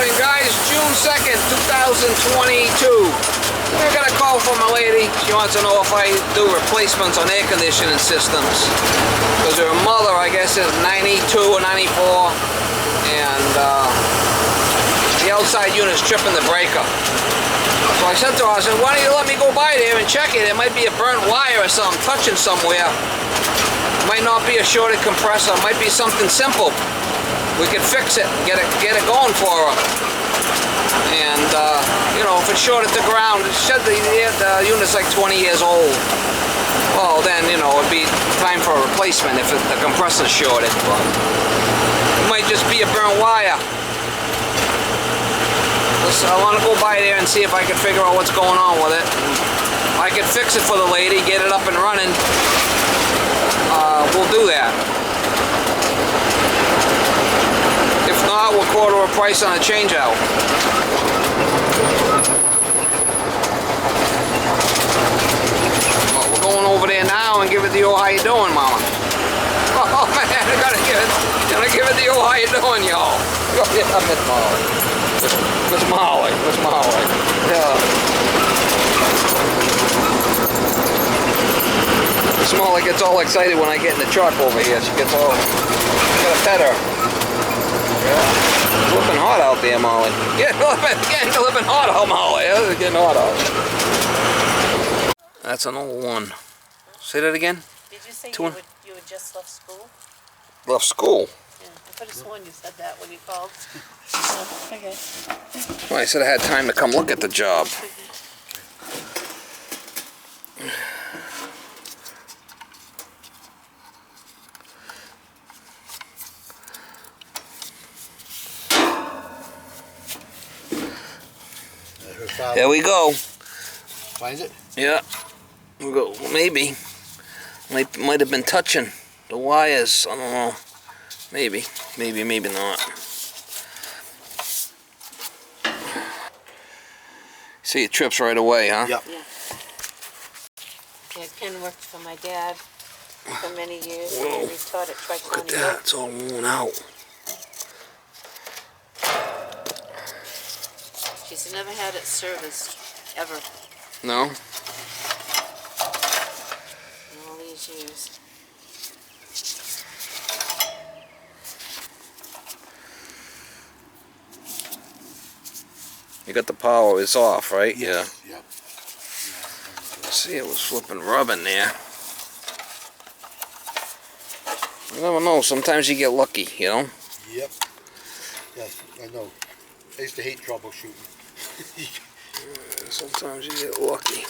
morning, guys. June 2nd, 2022. I got a call from a lady. She wants to know if I do replacements on air conditioning systems. Because her mother, I guess, is 92 or 94. And the outside unit's tripping the breaker. So I said to her, I said, why don't you let me go by there and check it? It might be a burnt wire or something touching somewhere. It might not be a shorted compressor. It might be something simple. We could fix it, get it going for her. And, you know, if it's shorted to ground, it said the unit's like 20 years old. Well, then, you know, it'd be time for a replacement if the compressor's shorted. But it might just be a burnt wire. So I want to go by there and see if I can figure out what's going on with it. If I can fix it for the lady, get it up and running, we'll do that. If not, we'll quote her a price on a change out. Well, we're going over there now and give it the old how you doing, Mama. Oh man, I gotta give it the old how you doing, y'all. Yeah, I miss Molly. Miss Molly. Miss Molly. Yeah. Miss Molly gets all excited when I get in the truck over here. She gets all, I gotta pet her. Yeah. It's looking hot out there, Molly. Getting a little bit hot out, Molly. It's getting hot out. That's an old one. Say that again? Did you say you had just left school? Left school? Yeah, I could have sworn you said that when you called. Oh, okay. Well, I said I had time to come look at the job. There we go. Finds it? Yeah. We'll go. Maybe. Might have been touching the wires. I don't know. Maybe. Maybe not. See, it trips right away, huh? Yep. Yeah. Yeah, Ken worked for my dad for many years. Whoa. And he taught at Tri Look at that. It's all worn out. She's never had it serviced, ever, No? in all these years. You got the power. It's off, right? Yeah. Yep. See, it was flipping rubbing there. You never know. Sometimes you get lucky, you know? Yep. Yes, I know. I used to hate troubleshooting. Sometimes you get lucky.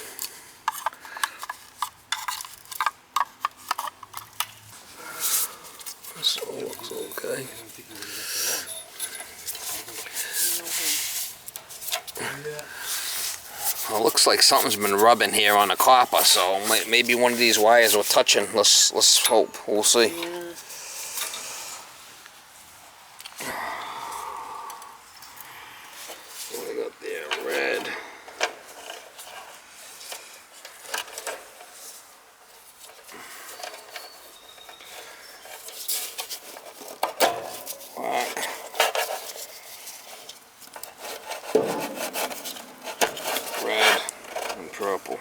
This all looks okay. Well, it looks like something's been rubbing here on the copper, so maybe one of these wires were touching. Let's hope. We'll see. Yeah. What do we got there? Red. Black. Red and purple.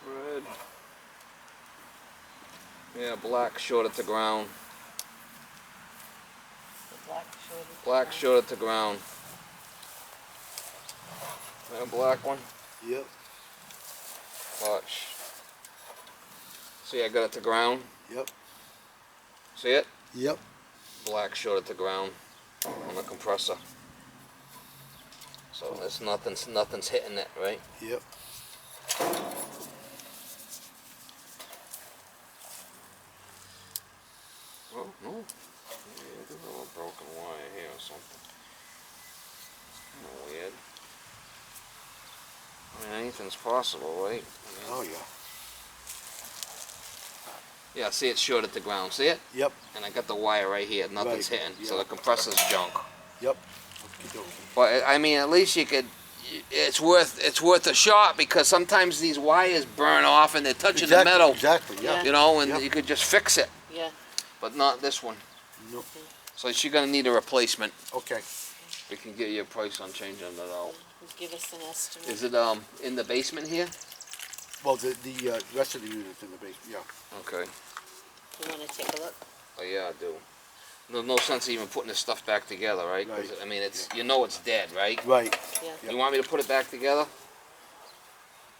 Red. Yeah, black short at the ground. The black shorted. Black short at the ground. That a black one? Yep. Watch. See, I got it to ground. Yep. See it? Yep. black short at the ground on the compressor. So there's nothing's hitting it, right? Yep. Oh, no. Yeah, there's a little broken wire here or something. Kind of weird. I mean, anything's possible, right? I mean, Oh, yeah. yeah, see it's short at the ground, see it? Yep. And I got the wire right here, nothing's Right, hitting, yeah. so the compressor's junk. Yep. Okey-dokey. But I mean, at least you could. It's worth a shot because sometimes these wires burn off and they're touching the metal. Exactly, yeah. You know, and Yep. you could just fix it, Yeah. but not this one. Nope. So she's gonna need a replacement. Okay. We can get you a price on changing it out. Give us an estimate. Is it in the basement here? Well, the rest of the unit's in the basement, yeah. Okay. You want to take a look? Oh yeah, I do. No sense even putting this stuff back together, right? 'Cause, Right. I mean, it's you know it's dead, right? Right. Yeah. Yep. You want me to put it back together?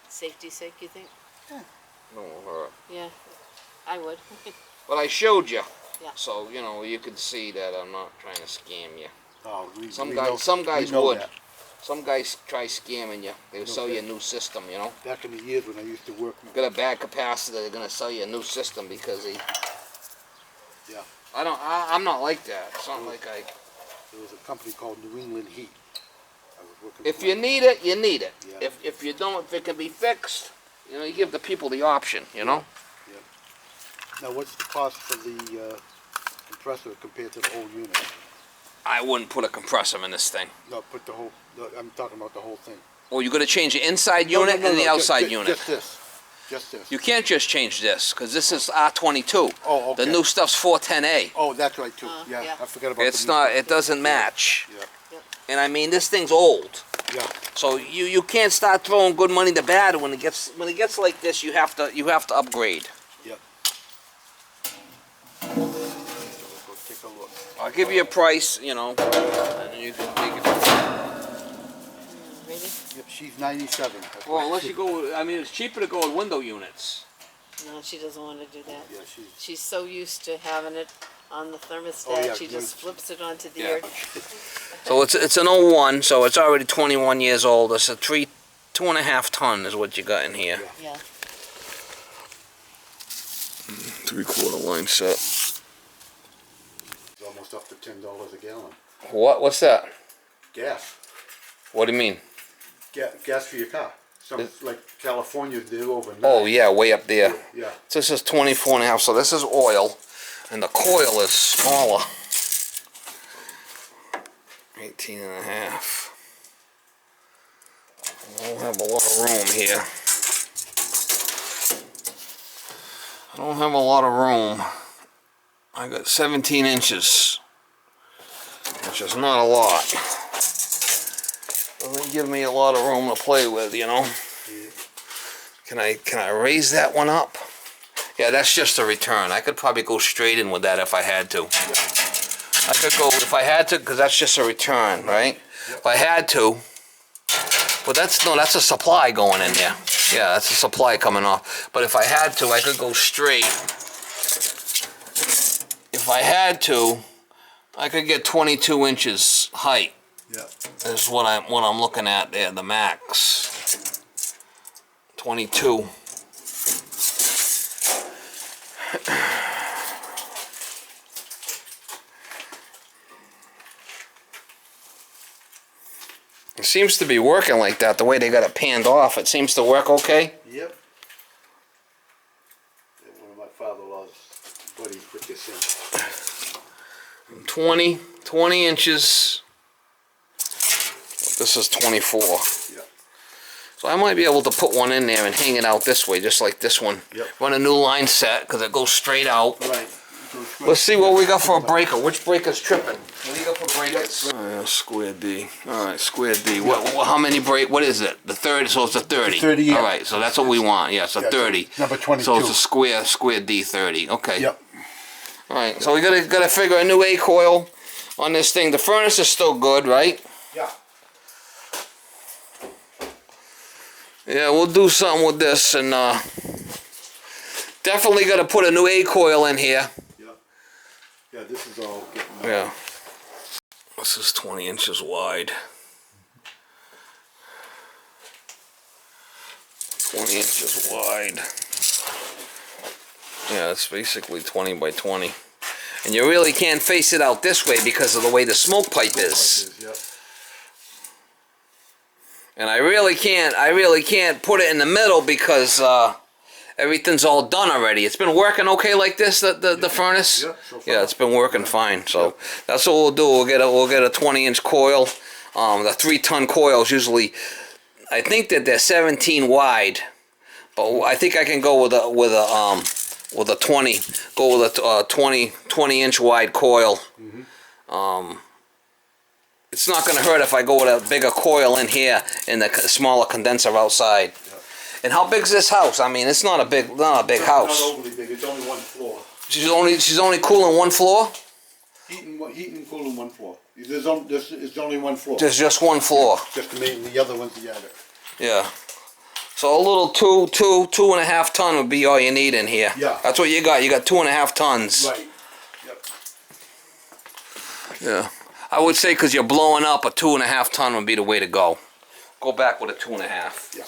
Safety's sake, you think? No. Yeah. I would. But I showed you. Yeah. So you know you can see that I'm not trying to scam you. Oh, Some we guys we know would. that. Some guys try scamming you. They'll No, sell you a that- new system, you know. Back in the years when I used to work. Got a bad capacitor, they're gonna sell you a new system because they. Yeah. I'm not like that. It's not like I. There was a company called New England Heat. I was working If for you need it, you need it. Yeah. If you don't, if it can be fixed, you know, you give the people the option, you know. Now, what's the cost for the compressor compared to the whole unit? I wouldn't put a compressor in this thing. No, put the whole, no, I'm talking about the whole thing. Or you're gonna change the inside No, unit no, no, and the no, outside just unit. Just this. Just this. You can't just change this because this is R22. Oh, okay. The new stuff's 410A. Oh, that's right, too. Yeah, yeah. I forgot about It's the new not. stuff. It doesn't match. Yeah, And I mean, this thing's old. yeah. So you can't start throwing good money to bad when it gets like this. You have to upgrade. Yep. So we'll go take a look. I'll give you a price, you know, and you can take it. Ready? Yep, she's 97. That's Well, why unless you go, I mean, it's cheaper to go with window units. No, she doesn't want to do that. Yeah, she's. She's so used to having it on the thermostat, Oh, yeah, she no, just flips it onto the Yeah. earth. So it's an 01, so it's already 21 years old. It's a 2.5 ton is what you got in here. Yeah. Yeah. 3/4 line set. It's almost up to $10 a gallon. What's that? Gas. What do you mean? Gas for your car. Some, like California, they're overnight. Oh yeah, way up there. Yeah. So this is 24.5, so this is oil, and the coil is smaller. 18.5. I don't have a lot of room here. I don't have a lot of room. I got 17 inches, which is not a lot. Doesn't give me a lot of room to play with, you know. Can I raise that one up? Yeah, that's just a return. I could probably go straight in with that if I had to. I could go if I had to, because that's just a return, right? If I had to, but that's a supply going in there. Yeah, that's a supply coming off. But if I had to, I could go straight. If I had to, I could get 22 inches height. Yeah. Is what I'm looking at there, the max. 22. It seems to be working like that, the way they got it panned off. It seems to work okay. Yep. Yeah, one of my father-in-law's buddies put this in. 20 inches. This is 24. Yeah. So I might be able to put one in there and hang it out this way, just like this one. Yep. Run a new line set, because it goes straight out. Right. Let's see what we got for a breaker. Which breaker's tripping? What do you got for breakers? Square D. All right, square D. How many what is it? The 30, so it's a 30. 30, yeah. All right, so that's what we want. Yeah, it's a Yeah, 30. number 22. So it's a square D 30. Okay. Yep. All right, so we gotta figure a new A coil on this thing. The furnace is still good, right? Yeah. Yeah, we'll do something with this, and definitely gotta put a new A coil in here. Yeah. Yeah, this is all getting Yeah. This is 20 inches wide. 20 inches wide. Yeah, it's basically 20 by 20. And you really can't face it out this way because of the way the smoke pipe is. Yep. And I really can't put it in the middle because everything's all done already. It's been working okay like this, the furnace? Yeah, so far. Yeah, it's been working fine. So that's what we'll do. We'll get a 20-inch coil. The 3-ton coils usually, I think that they're 17 wide, but I think I can go with a 20. Go with a 20-inch wide coil. It's not going to hurt if I go with a bigger coil in here and the smaller condenser outside. Yeah. And how big is this house? I mean, it's not a big house. Not overly big. It's only one floor. She's only cooling one floor. Heating and cooling one floor. There's only one floor. There's just one floor. Just the main. The other one's the attic. Yeah. So a little 2.5 ton would be all you need in here. Yeah. That's what you got. You got 2.5 tons. Right. Yep. Yeah. I would say because you're blowing up, a 2.5 ton would be the way to go. Go back with a 2.5. Yeah.